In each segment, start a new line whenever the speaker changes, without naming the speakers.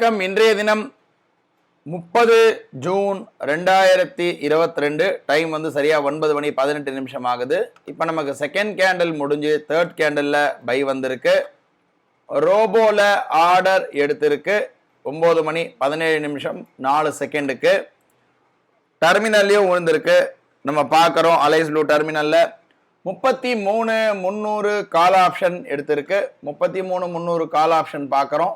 வணக்கம். இன்றைய தினம் 30 ஜூன் 2022. டைம் வந்து சரியா 9 மணி 18 நிமிஷம் ஆகுது. இப்போ நமக்கு செகண்ட் கேண்டில் முடிஞ்சு தேர்ட் கேண்டில்ல பை வந்திருக்கு. ரோபோல ஆர்டர் எடுத்திருக்கு 9 மணி 17 நிமிஷம் 4 செகண்டுக்கு. டெர்மினல்லையும் விழுந்திருக்கு. நம்ம பார்க்குறோம் அலைஸ் ப்ளூ டெர்மினல்ல 33,300 கால் ஆப்ஷன் எடுத்திருக்கு. 33,300 கால் ஆப்ஷன் பார்க்குறோம்.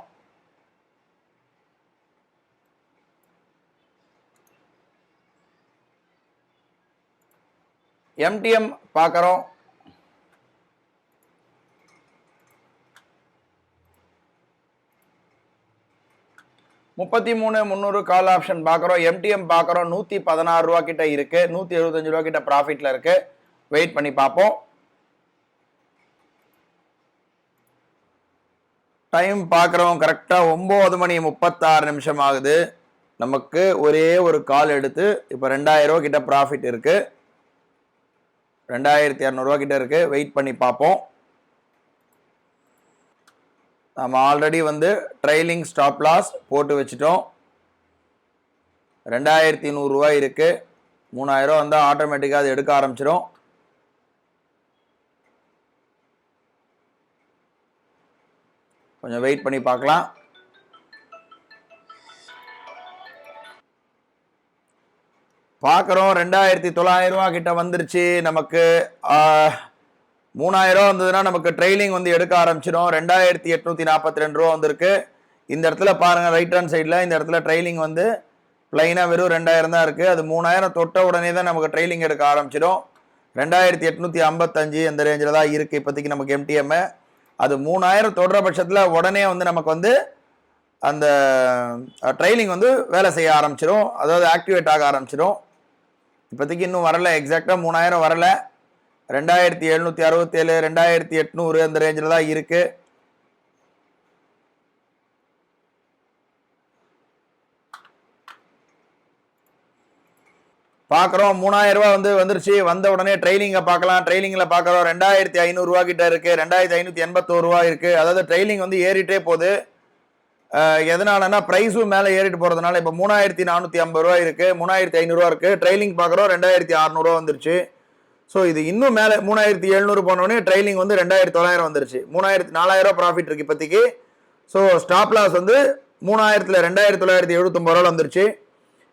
MTM பார்க்குறோம். $33,300 கால் ஆப்ஷன் பார்க்குறோம். MTM பார்க்குறோம். 116 ரூபா கிட்ட இருக்கு. 175 ரூபா கிட்ட ப்ராஃபிட்ல இருக்கு. வெயிட் பண்ணி பார்ப்போம். டைம் பார்க்குறோம். கரெக்டாக 9 மணி 36 நிமிஷம் ஆகுது. நமக்கு ஒரே ஒரு கால் எடுத்து இப்போ 2000 ரூபா கிட்ட ப்ராஃபிட் இருக்கு. 2200 ரூபா கிட்ட இருக்கு. வெயிட் பண்ணி பார்ப்போம். நம்ம ஆல்ரெடி வந்து ட்ரைலிங் ஸ்டாப் லாஸ் போட்டு வச்சுட்டோம். 2100 ரூபா இருக்கு. 3000 ரூபா வந்தால் ஆட்டோமேட்டிக்காக அது எடுக்க ஆரம்பிச்சிடும். கொஞ்சம் வெயிட் பண்ணி பார்க்கலாம். பார்க்குறோம் 2900 ரூபா கிட்ட வந்துருச்சு. நமக்கு 3000 ரூபா வந்ததுன்னா நமக்கு ட்ரெயிலிங் வந்து எடுக்க ஆரம்பிச்சிடும். 2842 ரூபா வந்திருக்கு. இந்த இடத்துல பாருங்கள் ரைட் ஹேண்ட் சைடில் இந்த இடத்துல ட்ரெயிலிங் வந்து ப்ளைனாக வெறும் 2000 தான் இருக்குது. அது 3000 தொட்ட உடனே தான் நமக்கு ட்ரெயிலிங் எடுக்க ஆரம்பிச்சிடும். 2855 அந்த ரேஞ்சில் தான் இருக்குது இப்போதைக்கு நமக்கு MTM. அது 3000 தொடுற பட்சத்தில் உடனே வந்து நமக்கு வந்து அந்த ட்ரெயிலிங் வந்து வேலை செய்ய ஆரம்பிச்சிடும். அதாவது ஆக்டிவேட் ஆக ஆரம்பிச்சிடும். இப்போதைக்கு இன்னும் வரல, எக்ஸாக்டாக 3000 வரல. 2767 2800 அந்த ரேஞ்சில் தான் இருக்கு. பார்க்குறோம் 3000 ரூபா வந்து வந்துருச்சு. வந்த உடனே ட்ரெயிலிங்கை பார்க்கலாம். ட்ரெயிலிங்கில் பார்க்குறோம் 2500 ரூபா கிட்ட இருக்கு. 2581 ரூபா இருக்கு. அதாவது ட்ரெயிலிங் வந்து ஏறிட்டே போகுது. எதனாலன்னா ப்ரைஸும் மேலே ஏறிட்டு போகிறதுனால இப்போ 3450 ரூபா இருக்கு. 3500 ரூபா இருக்கு. ட்ரெயிலிங் பார்க்குறோம் 2600 ரூபா வந்துருச்சு. ஸோ இது இன்னும் மேலே 3700 போனோடனே ட்ரெயிலிங் வந்து 2900 வந்துருச்சு. 4000 ரூபா ப்ராஃபிட் இருக்கு இப்போதைக்கு. ஸோ ஸ்டாப் லாஸ் வந்து 3000ல் 2979 ரூபா வந்துருச்சு.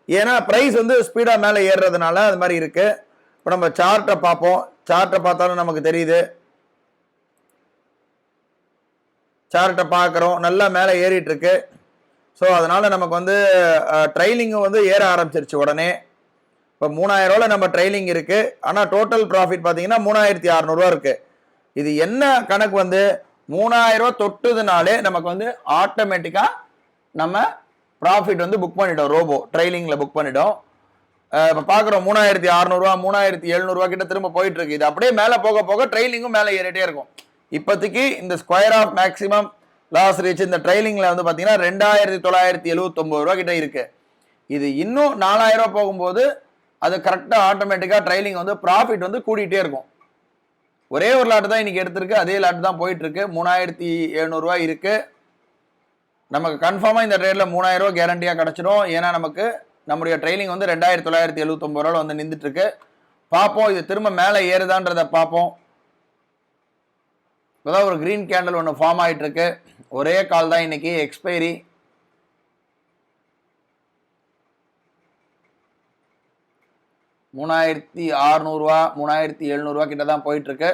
ஏன்னா ப்ரைஸ் வந்து ஸ்பீடாக மேலே ஏறுறதுனால அது மாதிரி இருக்கு. இப்போ நம்ம சார்ட்டை பார்ப்போம். சார்ட்டை பார்த்தாலும் நமக்கு தெரியுது. சார்ட்டை பார்க்குறோம் நல்லா மேலே ஏறிட்டு இருக்கு. ஸோ அதனால நமக்கு வந்து ட்ரெயிலிங்கும் வந்து ஏற ஆரம்பிச்சிருச்சு உடனே. இப்போ 3000 ரூபாயில் நம்ம ட்ரெயிலிங் இருக்கு. ஆனால் டோட்டல் ப்ராஃபிட் பார்த்தீங்கன்னா 3600 ரூபா இருக்கு. இது என்ன கணக்கு வந்து 3000 ரூபா தொட்டுதுனாலே நமக்கு வந்து ஆட்டோமேட்டிக்காக நம்ம ப்ராஃபிட் வந்து புக் பண்ணிட்டோம். ரோபோ ட்ரெயிலிங்கில் புக் பண்ணிட்டோம். இப்போ பார்க்குறோம் 3600 ரூபா 3700 ரூபா கிட்ட திரும்ப போயிட்டு இருக்கு. இது அப்படியே மேலே போக போக ட்ரெயிலிங்கும் மேலே ஏறிட்டே இருக்கும். இப்போதைக்கு இந்த square of maximum loss reach இந்த ட்ரெயிலிங்கில் வந்து பார்த்தீங்கன்னா 2979 ரூபா கிட்ட இருக்கு. இது இன்னும் 4000 ரூபா போகும்போது அது கரெக்டாக ஆட்டோமேட்டிக்காக ட்ரெயிலிங் வந்து ப்ராஃபிட் வந்து கூட்டிகிட்டே இருக்கும். ஒரே ஒரு லாட்டு தான் இன்னைக்கு எடுத்திருக்கு. அதே லாட்டு தான் போயிட்டு இருக்கு. 3700 ரூபா இருக்கு. நமக்கு கன்ஃபார்மாக இந்த ட்ரேடில் 3000 ரூபா கேரண்டியாக கிடச்சிடும். ஏன்னா நமக்கு நம்முடைய ட்ரெயிலிங் வந்து 2979 ரூபாவில் வந்து நின்றுட்டு இருக்கு. பார்ப்போம் இது திரும்ப மேலே ஏறுதான்றதை பார்ப்போம். இப்போதான் ஒரு கிரீன் கேண்டில் ஒன்று ஃபார்ம் ஆகிட்டு இருக்கு. ஒரே கால் தான் இன்னைக்கு எக்ஸ்பைரி. $3600 $3700 கிட்ட தான் போயிட்டு இருக்கு.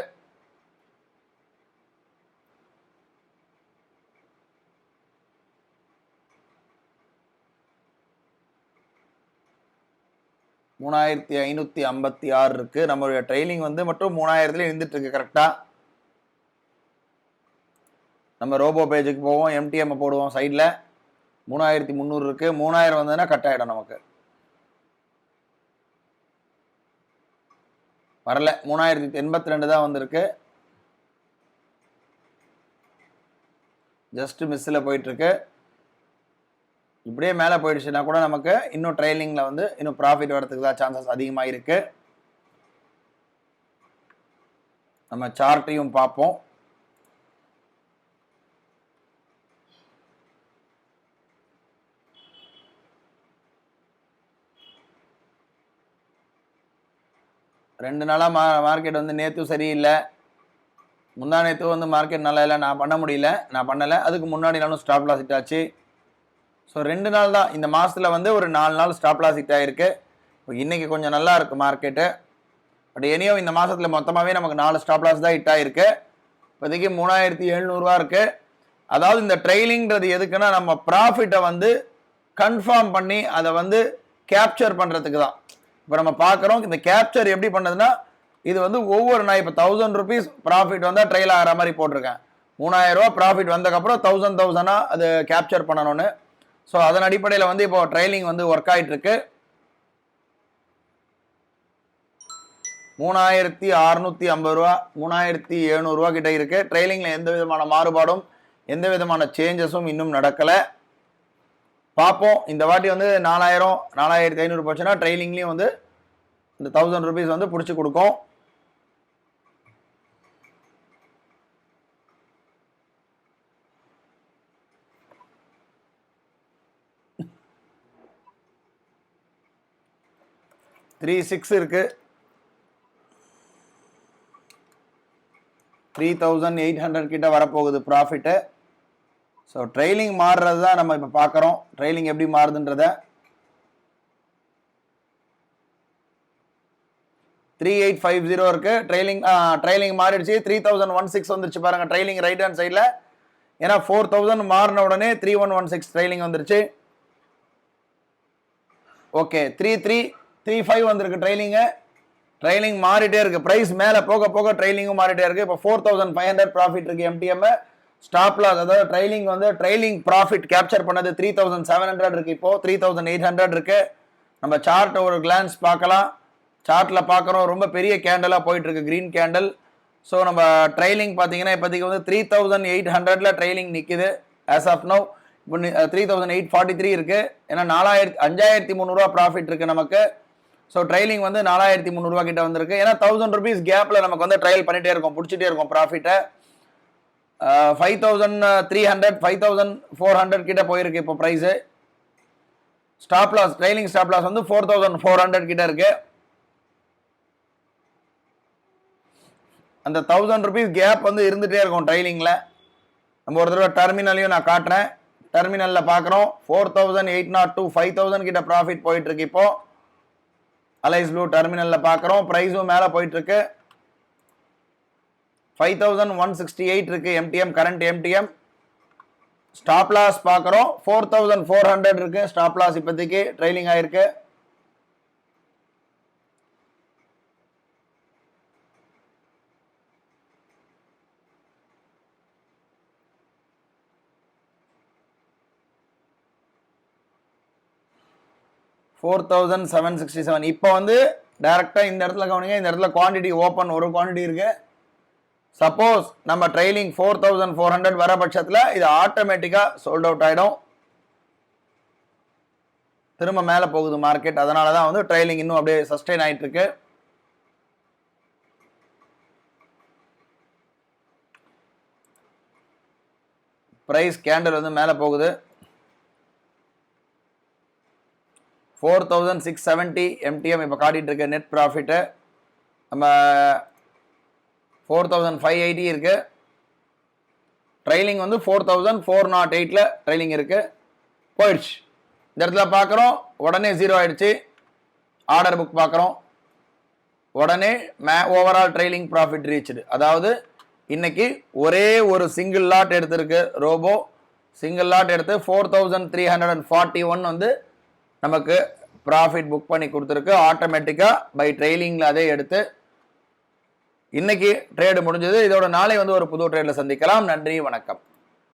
$3556 இருக்கு. நம்மளுடைய ட்ரெயிலிங் வந்து மட்டும் 3000 இருந்துட்டு இருக்கு. கரெக்டா நம்ம ரோபோ பேஜுக்கு போவோம். MTM போடுவோம் சைடில். 3300 இருக்கு. 3000 வந்ததுன்னா கட் ஆகிடும். நமக்கு வரல. 3082 தான் வந்திருக்கு. ஜஸ்ட் மிஸ்ஸில் போயிட்டு இருக்கு. இப்படியே மேலே போயிடுச்சுன்னா கூட நமக்கு இன்னும் ட்ரெயிலிங்கில் வந்து இன்னும் ப்ராஃபிட் வரதுக்கு தான் சான்சஸ் அதிகமாக இருக்கு. நம்ம சார்ட்டையும் பார்ப்போம். 2 நாளாக மார்க்கெட் வந்து நேற்று சரியில்லை, முந்தா நேற்று வந்து மார்க்கெட் நல்லா இல்லை, நான் பண்ணலை. அதுக்கு முன்னாடி நாளும் ஸ்டாப் லாஸ் ஹிட் ஆச்சு. ஸோ 2 நாள் தான் இந்த மாதத்தில் வந்து ஒரு 4 நாள் ஸ்டாப் லாஸ் ஹிட் ஆகிருக்கு. இப்போ இன்றைக்கி கொஞ்சம் நல்லா இருக்குது மார்க்கெட்டு. பட் எனியோ இந்த மாதத்தில் மொத்தமாகவே நமக்கு 4 ஸ்டாப் லாஸ் தான் ஹிட் ஆகிருக்கு. இப்போதைக்கு 3700 இருக்குது. அதாவது இந்த ட்ரெயிலிங்கிறது எதுக்குன்னா நம்ம ப்ராஃபிட்டை வந்து கன்ஃபார்ம் பண்ணி அதை வந்து கேப்சர் பண்ணுறதுக்கு தான். இப்போ நம்ம பார்க்குறோம் இந்த கேப்சர் எப்படி பண்ணதுன்னா, இது வந்து ஒவ்வொரு நான் இப்போ 1000 rupees ப்ராஃபிட் வந்தால் ட்ரெயில் ஆகிற மாதிரி போட்டிருக்கேன். 3000 ரூபா ப்ராஃபிட் வந்ததுக்கப்புறம் 1000 அது கேப்சர் பண்ணணும்னு. ஸோ அதன் அடிப்படையில் வந்து இப்போ ட்ரெயிலிங் வந்து ஒர்க் ஆகிட்டு இருக்கு. 3650 ரூபா 3700 ரூபா கிட்ட இருக்கு. ட்ரெயிலிங்கில் எந்த விதமான மாறுபாடும் எந்த விதமான சேஞ்சஸும் இன்னும் நடக்கலை. பார்ப்போம். இந்த வாட்டி வந்து 4000 4500 போச்சுன்னா ட்ரெயிலிங்லேயும் வந்து இந்த 1000 rupees வந்து பிடிச்சி கொடுக்கும். $36 இருக்கு. 3800 கிட்ட வரப்போகுது ப்ராஃபிட்டு. ஸோ ட்ரெயிலிங் மாறுறது தான் நம்ம இப்போ பார்க்குறோம். ட்ரெயிலிங் எப்படி மாறுதுன்றத 3850 இருக்கு. ட்ரெயிலிங் மாறிடுச்சு. 3016 வந்துருச்சு பாருங்க ட்ரெயிலிங் ரைட் ஹேண்ட் சைடில். ஏன்னா 4000 மாறின உடனே 3116 ட்ரெயிலிங் வந்துருச்சு. ஓகே 3335 வந்திருக்கு ட்ரெயிலிங்கு. ட்ரெயிலிங் மாறிட்டே இருக்கு. ப்ரைஸ் மேலே போக போக ட்ரெயிலிங்கும் மாறிட்டே இருக்கு. இப்போ 4500 ப்ராஃபிட் இருக்கு எம்டிஎம். ஸ்டாப் லாஸ் அதாவது ட்ரெயிலிங் ப்ராஃபிட் கேப்சர் பண்ணது 3700 இருக்கு. இப்போ 3800 இருக்கு. நம்ம சார்ட் ஒரு கிளான்ஸ் பார்க்கலாம். சார்ட்டில் பார்க்குறோம் ரொம்ப பெரிய கேண்டலாக போயிட்டு இருக்கு, கிரீன் கேண்டல். ஸோ நம்ம ட்ரெயிலிங் பார்த்தீங்கன்னா இப்போதைக்கு வந்து 3800 ட்ரெயிலிங் நிற்குது ஆஸ் ஆஃப் நவ். இப்போ 3843 இருக்கு. ஏன்னா 5300 ப்ராஃபிட் இருக்கு நமக்கு. ஸோ ட்ரெயிலிங் வந்து 4300 கிட்ட வந்திருக்கு. ஏன்னா 1000 rupees கேப்பில் நமக்கு வந்து ட்ரையல் பண்ணிட்டே இருக்கும், பிடிச்சிட்டே இருக்கும் ப்ராஃபிட்டை. 5300 5400 கிட்ட போயிருக்கு இப்போ price. Stop loss trailing stop loss வந்து 4400 கிட்ட இருக்கு. அந்த 1000 rupees கேப் வந்து இருந்துகிட்டே இருக்கும் ட்ரெயிலிங்கில். நம்ம ஒரு தடவை டெர்மினலையும் நான் காட்டுறேன். டெர்மினலில் பார்க்குறோம் 4802 5000 கிட்ட ப்ராஃபிட் போயிட்டுருக்கு. இப்போது அலைஸ் ப்ளூ டெர்மினலில் பார்க்குறோம். ப்ரைஸும் மேலே போயிட்டுருக்கு. 5168 இருக்குது MTM, current MTM. Stop loss பார்க்குறோம் 4400 இருக்குது ஸ்டாப் லாஸ் இப்போதைக்கு ட்ரெயிலிங் ஆகிருக்கு. $4767. இப்போ வந்து டைரக்டாக இந்த இடத்துல கவனிங்க. இந்த இடத்துல குவான்டிட்டி ஓப்பன் ஒரு குவான்டிட்டி இருக்கு. சப்போஸ் நம்ம ட்ரெயிலிங் 4400 வர பட்சத்தில் இது ஆட்டோமேட்டிக்காக சோல்ட் அவுட் ஆகிடும். திரும்ப மேலே போகுது மார்க்கெட். அதனால தான் வந்து ட்ரெயிலிங் இன்னும் அப்படியே சஸ்டெயின் ஆகிட்டு இருக்கு. ப்ரைஸ் கேண்டல் வந்து மேலே போகுது. 4670 எம்டிஎம் இப்போ காட்டிகிட்டு இருக்கு நெட் ப்ராஃபிட்டு. நம்ம 4580 இருக்கு. ட்ரெயிலிங் வந்து 4408 ட்ரெயிலிங் இருக்கு. போயிடுச்சு. இந்த இடத்துல பார்க்குறோம் உடனே ஜீரோ ஆயிடுச்சு. ஆர்டர் புக் பார்க்குறோம் உடனே ஓவரால் ட்ரெயிலிங் ப்ராஃபிட் ரீச்டு. அதாவது இன்னைக்கு ஒரே ஒரு சிங்கிள் லாட் எடுத்திருக்கு ரோபோ. சிங்கிள் லாட் எடுத்து 4341 வந்து நமக்கு ப்ராஃபிட் புக் பண்ணி கொடுத்துருக்கு ஆட்டோமேட்டிக்காக பை ட்ரெயிலிங்கில். அதே எடுத்து இன்னைக்கு ட்ரேடு முடிஞ்சது. இதோட நாளை வந்து ஒரு புது ட்ரேடில் சந்திக்கலாம். நன்றி, வணக்கம்.